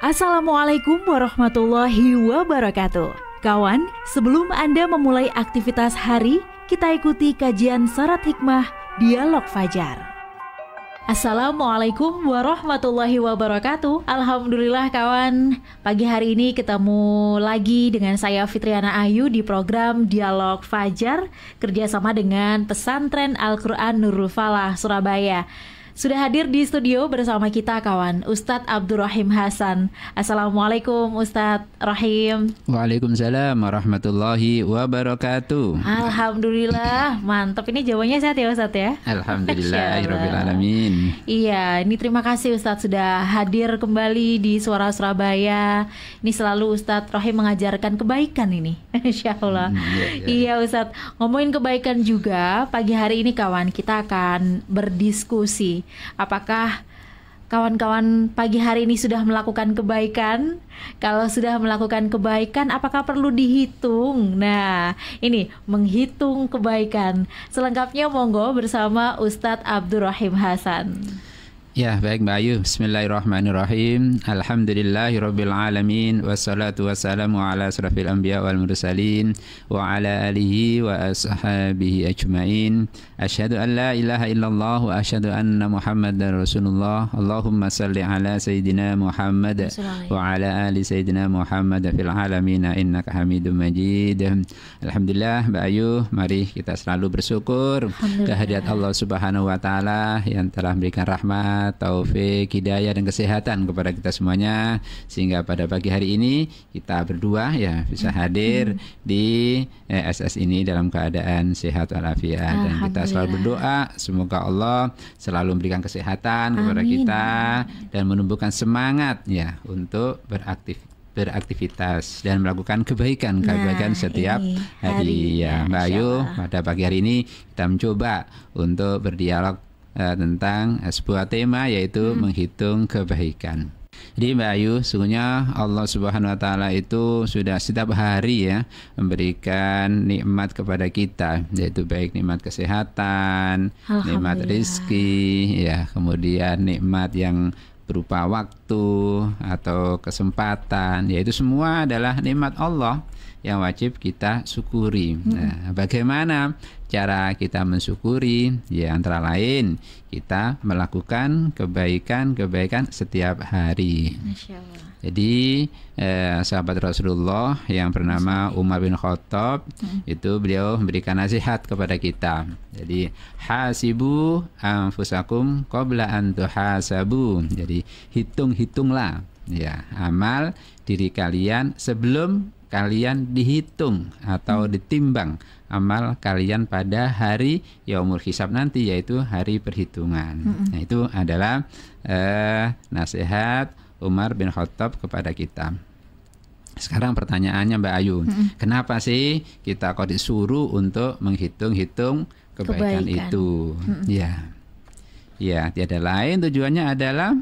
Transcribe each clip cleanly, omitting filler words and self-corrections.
Assalamualaikum warahmatullahi wabarakatuh. Kawan, sebelum Anda memulai aktivitas hari, kita ikuti kajian Syarat Hikmah Dialog Fajar. Assalamualaikum warahmatullahi wabarakatuh. Alhamdulillah kawan, pagi hari ini ketemu lagi dengan saya Fitriana Ayu di program Dialog Fajar kerjasama dengan Pesantren Al-Quran Nurul Falah Surabaya. Sudah hadir di studio bersama kita kawan Ustadz Abdurrahim Hasan. Assalamualaikum Ustadz Rahim. Waalaikumsalam warahmatullahi wabarakatuh. Alhamdulillah, mantap. Ini jawabannya sehat ya Ustadz ya? Alhamdulillahirabbil alamin. Iya, ini terima kasih Ustadz sudah hadir kembali di Suara Surabaya. Ini selalu Ustadz Rahim mengajarkan kebaikan ini. Insya Allah. Iya Ustadz, ngomongin kebaikan juga. Pagi hari ini kawan, kita akan berdiskusi apakah kawan-kawan pagi hari ini sudah melakukan kebaikan? Kalau sudah melakukan kebaikan, apakah perlu dihitung? Nah, ini menghitung kebaikan. Selengkapnya monggo bersama Ustadz Abdurrahim Hasan. Ya, baik Mbak Ayu. Bismillahirrahmanirrahim. Alhamdulillahirabbil alamin wassalatu wassalamu ala asrafil anbiya wal mursalin wa ala alihi wa ashabihi ajmain. Asyhadu an la ilaha illallah wa asyhadu anna Muhammadar Rasulullah. Allahumma shalli ala sayidina Muhammad wa ala ali sayidina Muhammad fil alamin innaka Hamidum Majid. Alhamdulillah Mbak Ayu, mari kita selalu bersyukur kehadirat Allah Subhanahu wa taala yang telah memberikan rahmat, taufik, hidayah dan kesehatan kepada kita semuanya, sehingga pada pagi hari ini kita berdua ya bisa hadir di SS ini dalam keadaan sehat walafiat, dan kita selalu berdoa semoga Allah selalu memberikan kesehatan kepada kita dan menumbuhkan semangat ya untuk beraktivitas dan melakukan kebaikan setiap hari ya Mbak Ayu. Pada pagi hari ini kita mencoba untuk berdialog tentang sebuah tema, yaitu menghitung kebaikan. Jadi Mbak Ayu, sesungguhnya Allah Subhanahu wa taala itu sudah setiap hari ya memberikan nikmat kepada kita, yaitu baik nikmat kesehatan, nikmat rezeki ya, kemudian nikmat yang berupa waktu atau kesempatan, yaitu semua adalah nikmat Allah yang wajib kita syukuri. Nah, bagaimana cara kita mensyukuri? Ya, antara lain kita melakukan kebaikan setiap hari. Masya Allah. Jadi sahabat Rasulullah yang bernama Umar bin Khattab itu beliau memberikan nasihat kepada kita. Jadi hasibu anfusakum qabla an tuhasabu. Jadi hitunglah ya amal diri kalian sebelum kalian dihitung atau ditimbang amal kalian pada hari yaumul hisab nanti, yaitu hari perhitungan. Nah, itu adalah nasihat Umar bin Khattab kepada kita. Sekarang pertanyaannya Mbak Ayu, kenapa sih kita kok disuruh untuk menghitung-hitung kebaikan itu? Ya, tiada lain tujuannya adalah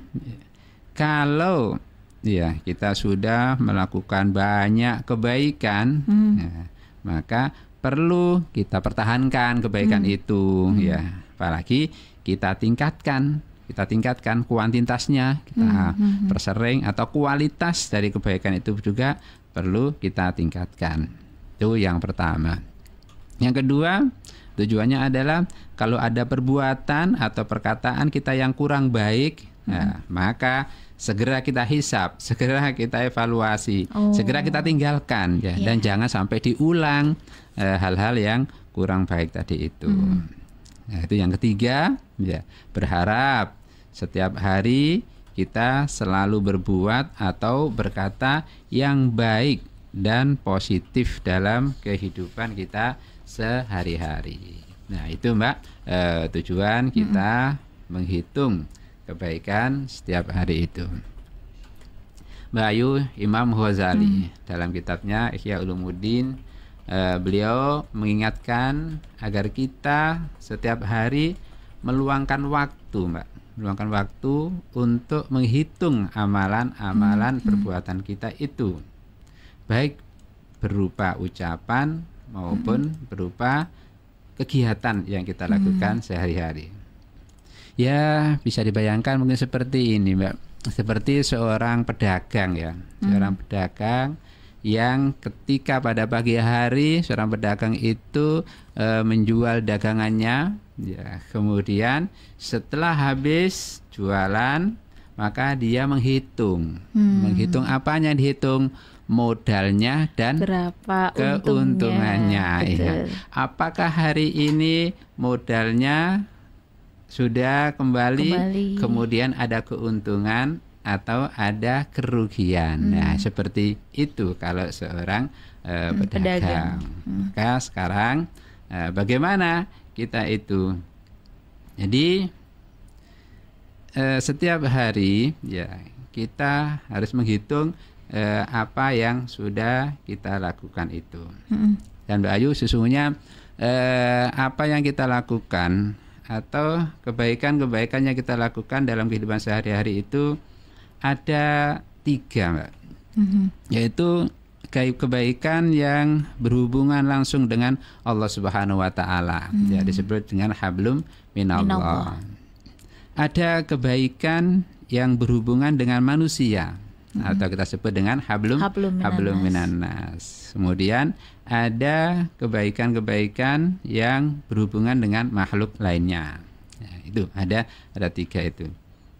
kalau ya kita sudah melakukan banyak kebaikan, ya, maka perlu kita pertahankan kebaikan itu, ya. Apalagi kita tingkatkan kuantitasnya, kita persering, atau kualitas dari kebaikan itu juga perlu kita tingkatkan. Itu yang pertama. Yang kedua, tujuannya adalah kalau ada perbuatan atau perkataan kita yang kurang baik, nah, maka segera kita hisab, segera kita evaluasi, segera kita tinggalkan ya, dan jangan sampai diulang hal-hal yang kurang baik tadi itu. Nah, itu yang ketiga ya, berharap setiap hari kita selalu berbuat atau berkata yang baik dan positif dalam kehidupan kita sehari-hari. Nah, itu Mbak, tujuan kita menghitung kebaikan setiap hari itu. Mbak Ayu, Imam Ghazali dalam kitabnya Ihya Ulumuddin, beliau mengingatkan agar kita setiap hari meluangkan waktu untuk menghitung amalan-amalan perbuatan kita itu, baik berupa ucapan maupun berupa kegiatan yang kita lakukan sehari-hari. Ya, bisa dibayangkan mungkin seperti ini Mbak. seperti seorang pedagang ya, seorang pedagang yang ketika pada pagi hari seorang pedagang itu menjual dagangannya, ya, kemudian setelah habis jualan maka dia menghitung apanya, dihitung modalnya dan berapa keuntungannya. Ya. Apakah hari ini modalnya sudah kembali, kemudian ada keuntungan atau ada kerugian. Nah, seperti itu kalau seorang pedagang. Maka sekarang bagaimana kita itu? Jadi setiap hari ya kita harus menghitung apa yang sudah kita lakukan itu. Dan Mbak Ayu, sesungguhnya apa yang kita lakukan atau kebaikan-kebaikan yang kita lakukan dalam kehidupan sehari-hari itu ada 3, Mbak. Yaitu kebaikan yang berhubungan langsung dengan Allah Subhanahu wa taala. Ya, disebut dengan hablum minallah. Ada kebaikan yang berhubungan dengan manusia atau kita sebut dengan hablum minannas. Kemudian ada kebaikan-kebaikan yang berhubungan dengan makhluk lainnya. Nah, itu ada 3 itu.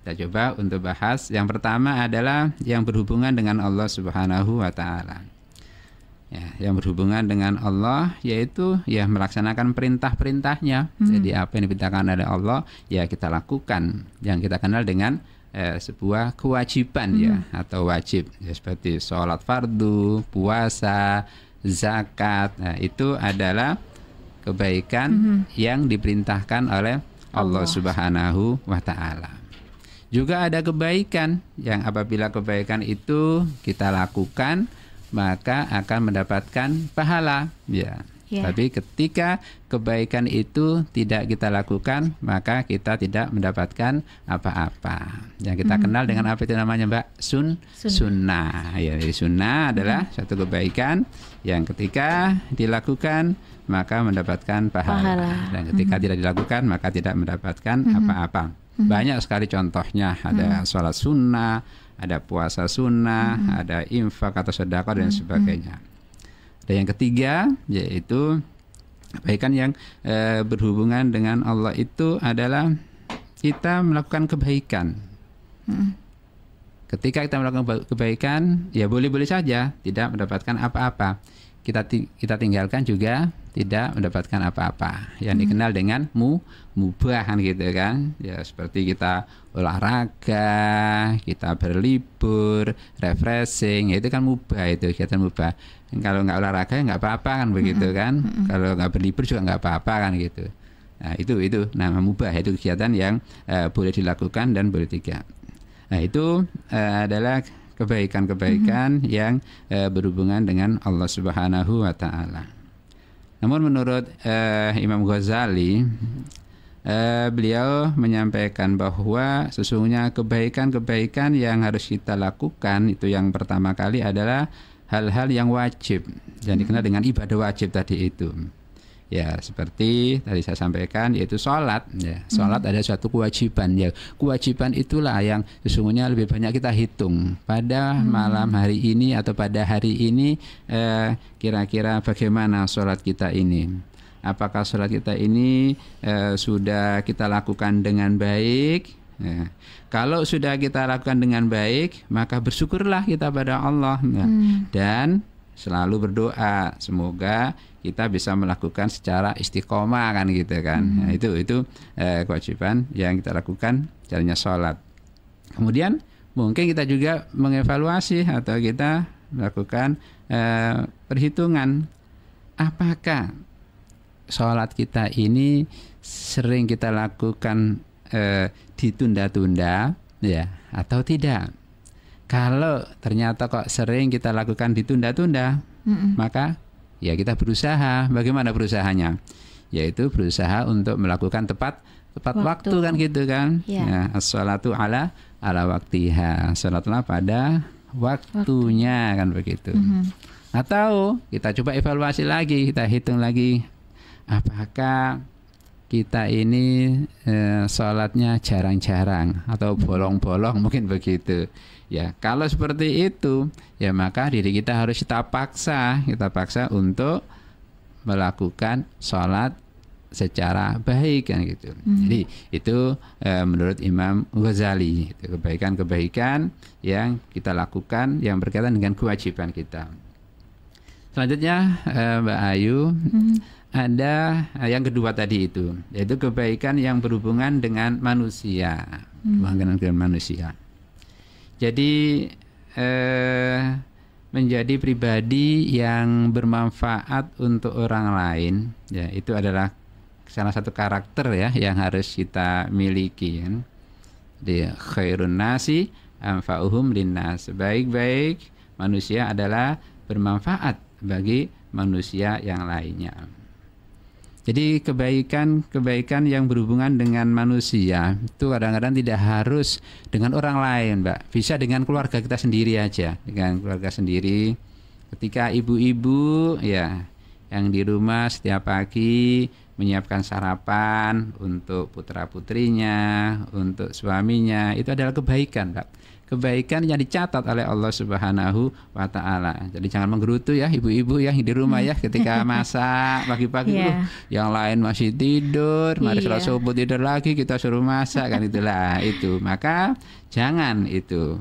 Kita coba untuk bahas. Yang pertama adalah yang berhubungan dengan Allah Subhanahu wa taala. Ya, yang berhubungan dengan Allah yaitu ya melaksanakan perintah-perintahnya. Jadi apa yang diperintahkan oleh Allah ya kita lakukan. Yang kita kenal dengan sebuah kewajiban ya atau wajib ya, seperti sholat fardu, puasa, zakat. Nah, itu adalah kebaikan yang diperintahkan oleh Allah Subhanahu wa taala. Juga ada kebaikan yang apabila kebaikan itu kita lakukan maka akan mendapatkan pahala ya. Tapi ketika kebaikan itu tidak kita lakukan maka kita tidak mendapatkan apa-apa. Yang kita kenal dengan apa itu namanya, Mbak? Sunnah. Ya, sunnah adalah satu kebaikan yang ketika dilakukan maka mendapatkan pahala. Dan ketika tidak dilakukan maka tidak mendapatkan apa-apa. Banyak sekali contohnya, ada sholat sunnah, ada puasa sunnah, ada infak atau sedekah dan sebagainya. Dan yang ketiga yaitu kebaikan yang berhubungan dengan Allah itu adalah kita melakukan kebaikan. Ketika kita melakukan kebaikan ya boleh-boleh saja tidak mendapatkan apa-apa. Kita tinggalkan juga tidak mendapatkan apa-apa. Yang dikenal dengan mubah kan gitu kan. Ya seperti kita olahraga, kita berlibur, refreshing, ya itu kan mubah, itu kegiatan mubah. Kalau nggak olahraga ya nggak apa-apa kan begitu kan. Kalau nggak berlibur juga nggak apa-apa kan gitu. Nah itu nama mubah, itu kegiatan yang boleh dilakukan dan boleh tidak. Nah itu adalah kebaikan-kebaikan yang berhubungan dengan Allah Subhanahu wa taala. Namun menurut Imam Ghazali, beliau menyampaikan bahwa sesungguhnya kebaikan-kebaikan yang harus kita lakukan itu yang pertama kali adalah hal-hal yang wajib, yang dikenal dengan ibadah wajib tadi itu. Ya, seperti tadi saya sampaikan yaitu sholat. Ya, sholat ada suatu kewajiban. Ya, kewajiban itulah yang sesungguhnya lebih banyak kita hitung pada malam hari ini atau pada hari ini. Kira-kira bagaimana sholat kita ini? Apakah sholat kita ini sudah kita lakukan dengan baik? Ya. Kalau sudah kita lakukan dengan baik, maka bersyukurlah kita pada Allah. Ya. Dan selalu berdoa semoga kita bisa melakukan secara istiqomah kan gitu kan. Nah, itu kewajiban yang kita lakukan caranya sholat. Kemudian mungkin kita juga mengevaluasi atau kita melakukan perhitungan apakah sholat kita ini sering kita lakukan ditunda-tunda ya atau tidak. Kalau ternyata kok sering kita lakukan ditunda-tunda, maka ya kita berusaha. Bagaimana berusahanya? Yaitu berusaha untuk melakukan tepat waktu kan gitu kan. Ya, as-sholatu ala waktiha. Sholatlah pada waktunya kan begitu. Atau kita coba evaluasi lagi, kita hitung lagi apakah kita ini sholatnya jarang-jarang atau bolong-bolong mungkin begitu. Ya, kalau seperti itu, ya maka diri kita harus kita paksa untuk melakukan sholat secara baik kan gitu. Jadi itu menurut Imam Ghazali, itu kebaikan-kebaikan yang kita lakukan yang berkaitan dengan kewajiban kita. Selanjutnya Mbak Ayu, ada yang kedua tadi itu, yaitu kebaikan yang berhubungan dengan manusia, berhubungan dengan manusia. Jadi menjadi pribadi yang bermanfaat untuk orang lain, ya itu adalah salah satu karakter ya yang harus kita miliki kan. Di khairun nasi anfa'uhum linnas, baik-baik manusia adalah bermanfaat bagi manusia yang lainnya. Jadi kebaikan yang berhubungan dengan manusia itu kadang-kadang tidak harus dengan orang lain, Mbak. Bisa dengan keluarga kita sendiri aja, dengan keluarga sendiri. Ketika ibu-ibu ya yang di rumah setiap pagi menyiapkan sarapan untuk putra-putrinya, untuk suaminya, itu adalah kebaikan, Pak. Kebaikan yang dicatat oleh Allah Subhanahu wa Ta'ala. Jadi jangan menggerutu ya ibu-ibu yang di rumah ya ketika masak pagi-pagi yang lain masih tidur, mari sholat subuh tidur lagi, kita suruh masak kan itulah itu. Maka jangan itu.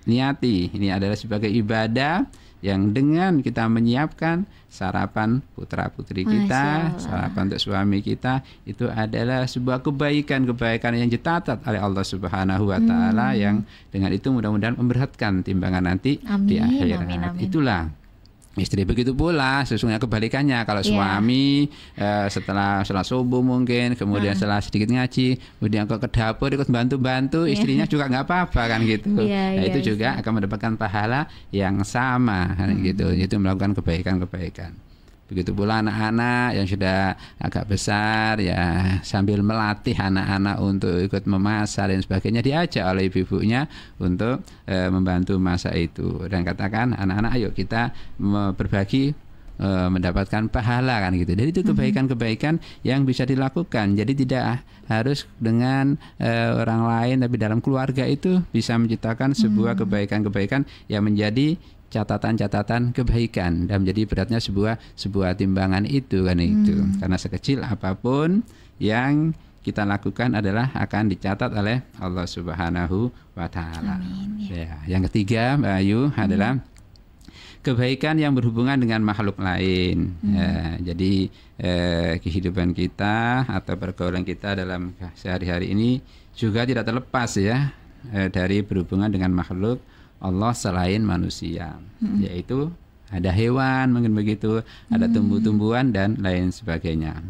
Niati, ini adalah sebagai ibadah yang dengan kita menyiapkan sarapan putra-putri kita, sarapan untuk suami kita, itu adalah sebuah kebaikan yang dicatat oleh Allah Subhanahu wa Ta'ala, yang dengan itu mudah-mudahan memberatkan timbangan nanti di akhirat. Itulah istri. Begitu pula sesungguhnya kebalikannya, kalau suami setelah sholat subuh mungkin kemudian setelah sedikit ngaji kemudian ke dapur ikut bantu-bantu, istrinya juga nggak apa-apa kan gitu. Itu juga akan mendapatkan pahala yang sama kan gitu. Itu melakukan kebaikan. Begitu pula anak-anak yang sudah agak besar ya, sambil melatih anak-anak untuk ikut memasak dan sebagainya, diajak oleh ibu-ibunya untuk membantu masak itu, dan katakan anak-anak ayo kita berbagi mendapatkan pahala kan gitu. Jadi itu kebaikan-kebaikan yang bisa dilakukan. Jadi tidak harus dengan orang lain, tapi dalam keluarga itu bisa menciptakan sebuah kebaikan-kebaikan yang menjadi catatan-catatan kebaikan dan menjadi beratnya sebuah timbangan itu kan itu. Karena sekecil apapun yang kita lakukan adalah akan dicatat oleh Allah Subhanahu wa Ta'ala. Ya, yang ketiga Mbak Ayu adalah kebaikan yang berhubungan dengan makhluk lain. Jadi kehidupan kita atau pergaulan kita dalam sehari-hari ini juga tidak terlepas ya dari berhubungan dengan makhluk Allah selain manusia, yaitu ada hewan mungkin begitu, ada tumbuh-tumbuhan dan lain sebagainya.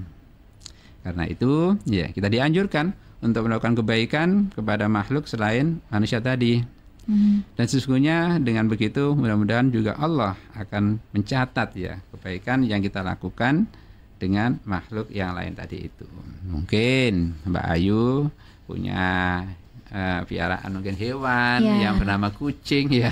Karena itu ya kita dianjurkan untuk melakukan kebaikan kepada makhluk selain manusia tadi. Dan sesungguhnya dengan begitu mudah-mudahan juga Allah akan mencatat ya kebaikan yang kita lakukan dengan makhluk yang lain tadi itu. Mungkin Mbak Ayu punya piaraan mungkin hewan yang bernama kucing ya,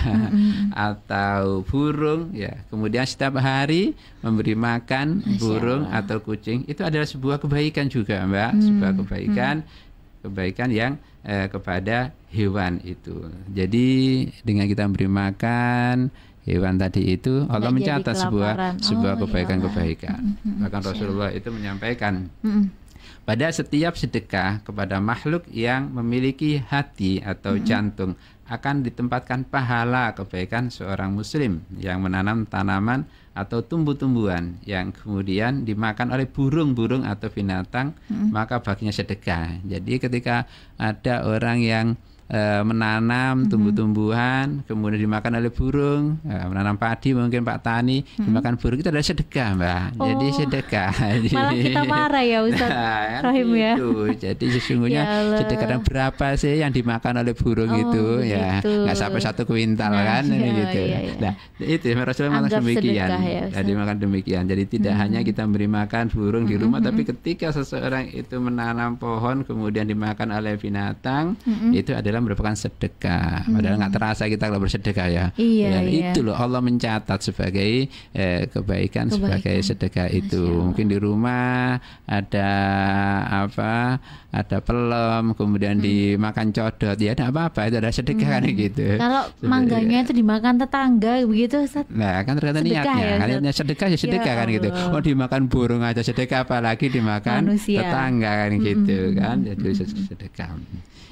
atau burung ya, kemudian setiap hari memberi makan burung atau kucing, itu adalah sebuah kebaikan juga Mbak, sebuah kebaikan yang kepada hewan itu. Jadi dengan kita memberi makan hewan tadi itu, Allah mencatat sebuah kebaikan-kebaikan. Bahkan Rasulullah itu menyampaikan pada setiap sedekah kepada makhluk yang memiliki hati atau jantung akan ditempatkan pahala kebaikan seorang muslim yang menanam tanaman atau tumbuh-tumbuhan yang kemudian dimakan oleh burung-burung atau binatang, maka baginya sedekah. Jadi ketika ada orang yang menanam tumbuh-tumbuhan kemudian dimakan oleh burung, menanam padi mungkin Pak Tani dimakan burung, itu adalah sedekah Mbak. Jadi sedekah. Malah kita marah ya Ustaz Rahim ya. Jadi sesungguhnya sedekah berapa sih yang dimakan oleh burung itu ya, nggak sampai 1 kuintal kan gitu. Nah itu Rasulullah makan demikian. Jadi makan demikian. Jadi tidak hanya kita memberi makan burung di rumah, tapi ketika seseorang itu menanam pohon kemudian dimakan oleh binatang, itu adalah adalah merupakan sedekah. Padahal nggak terasa kita kalau bersedekah ya. Iya. Itu loh Allah mencatat sebagai kebaikan sebagai sedekah itu. Mungkin di rumah ada apa? Ada pelem, kemudian dimakan codot, ya ada apa-apa, itu ada sedekah kan gitu. Kalau mangganya itu dimakan tetangga begitu, Ustaz. Nah, kan tergantung niatnya. Kan niatnya sedekah ya sedekah kan gitu. Oh, dimakan burung aja sedekah, apalagi dimakan manusia, tetangga kan gitu kan. Jadi sedekah.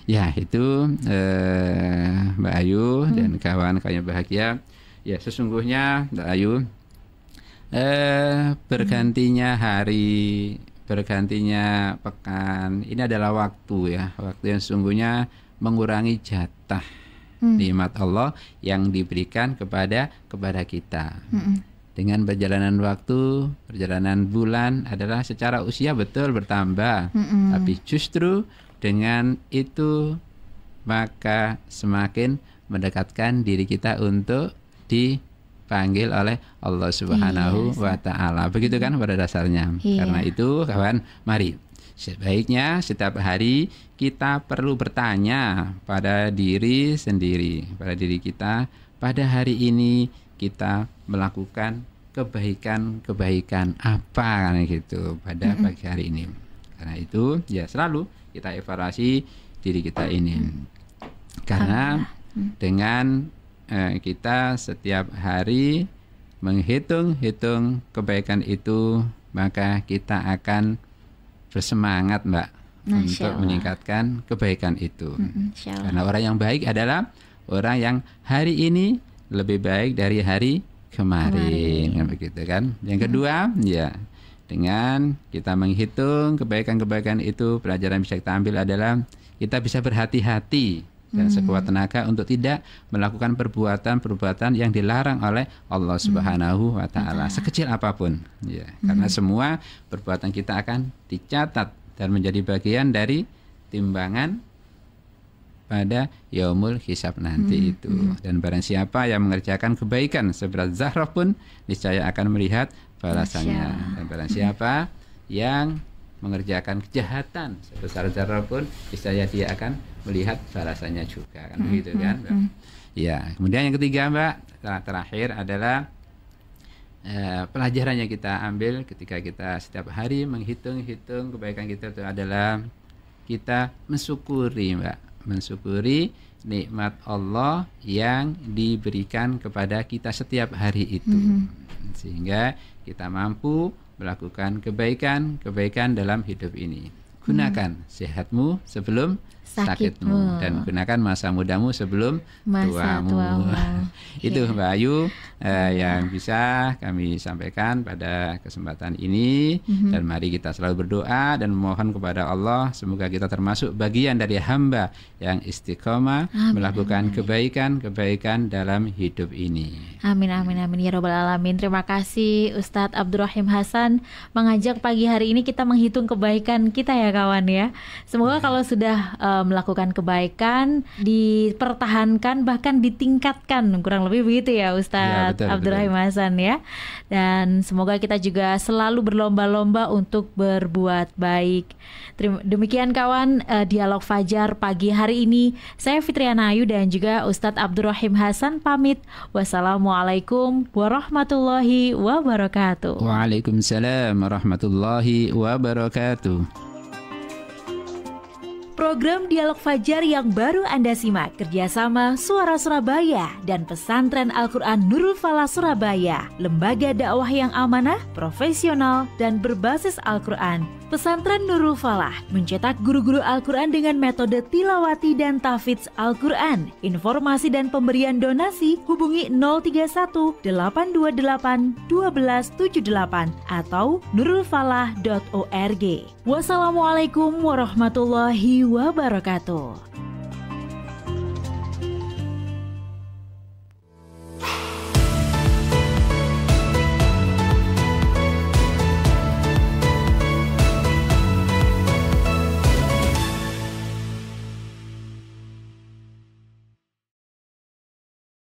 Ya, itu Mbak Ayu dan kawan-kawannya bahagia. Ya, sesungguhnya Mbak Ayu bergantinya hari, bergantinya pekan, ini adalah waktu ya, waktu yang sesungguhnya mengurangi jatah nikmat Allah yang diberikan kepada kita. Dengan perjalanan waktu, perjalanan bulan adalah secara usia betul bertambah, tapi justru dengan itu maka semakin mendekatkan diri kita untuk dipanggil oleh Allah Subhanahu wa Ta'ala. Begitu kan pada dasarnya. Karena itu kawan, mari sebaiknya setiap hari kita perlu bertanya pada diri sendiri, pada diri kita, pada hari ini kita melakukan kebaikan apa kan gitu pada pagi hari ini. Karena itu ya selalu kita evaluasi diri kita ini. Karena dengan kita setiap hari menghitung kebaikan itu, maka kita akan bersemangat Mbak untuk meningkatkan kebaikan itu. Karena orang yang baik adalah orang yang hari ini lebih baik dari hari kemarin. Kan begitu kan. Yang kedua ya, dengan kita menghitung kebaikan-kebaikan itu, pelajaran bisa kita ambil adalah kita bisa berhati-hati dan sekuat tenaga untuk tidak melakukan perbuatan-perbuatan yang dilarang oleh Allah Subhanahu wa Ta'ala, sekecil apapun ya. Karena semua perbuatan kita akan dicatat dan menjadi bagian dari timbangan pada yaumul hisab nanti itu. Dan barang siapa yang mengerjakan kebaikan seberat zarah pun niscaya akan melihat balasannya. Dan barang siapa yang mengerjakan kejahatan sebesar zarah pun niscaya dia akan melihat balasannya juga, kan begitu kan Mbak? Ya, kemudian yang ketiga Mbak, terakhir adalah pelajaran yang kita ambil ketika kita setiap hari menghitung kebaikan kita itu adalah kita mensyukuri Mbak, mensyukuri nikmat Allah yang diberikan kepada kita setiap hari itu, sehingga kita mampu melakukan kebaikan dalam hidup ini. Gunakan sehatmu sebelum sakitmu, dan gunakan masa mudamu sebelum tuamu. Itu Mbak Ayu yang bisa kami sampaikan pada kesempatan ini. Dan mari kita selalu berdoa dan memohon kepada Allah semoga kita termasuk bagian dari hamba yang istiqomah melakukan kebaikan dalam hidup ini. Amin amin amin ya robbal alamin. Terima kasih Ustadz Abdurrahim Hasan mengajak pagi hari ini kita menghitung kebaikan kita ya kawan ya. Semoga kalau sudah melakukan kebaikan dipertahankan bahkan ditingkatkan, kurang lebih begitu ya Ustadz Abdurrahim Hasan ya. Dan semoga kita juga selalu berlomba-lomba untuk berbuat baik. Demikian kawan Dialog Fajar pagi hari ini. Saya Fitriana Ayu dan juga Ustadz Abdurrahim Hasan pamit. Wassalamualaikum warahmatullahi wabarakatuh. Waalaikumsalam warahmatullahi wabarakatuh. Program Dialog Fajar yang baru Anda simak kerjasama Suara Surabaya dan Pesantren Al-Quran Nurul Falah Surabaya, lembaga dakwah yang amanah, profesional, dan berbasis Al-Quran. Pesantren Nurul Falah mencetak guru-guru Al-Quran dengan metode tilawati dan tahfidz Al-Quran. Informasi dan pemberian donasi hubungi 031 828 1278 atau nurulfalah.org. Wassalamualaikum warahmatullahi wabarakatuh.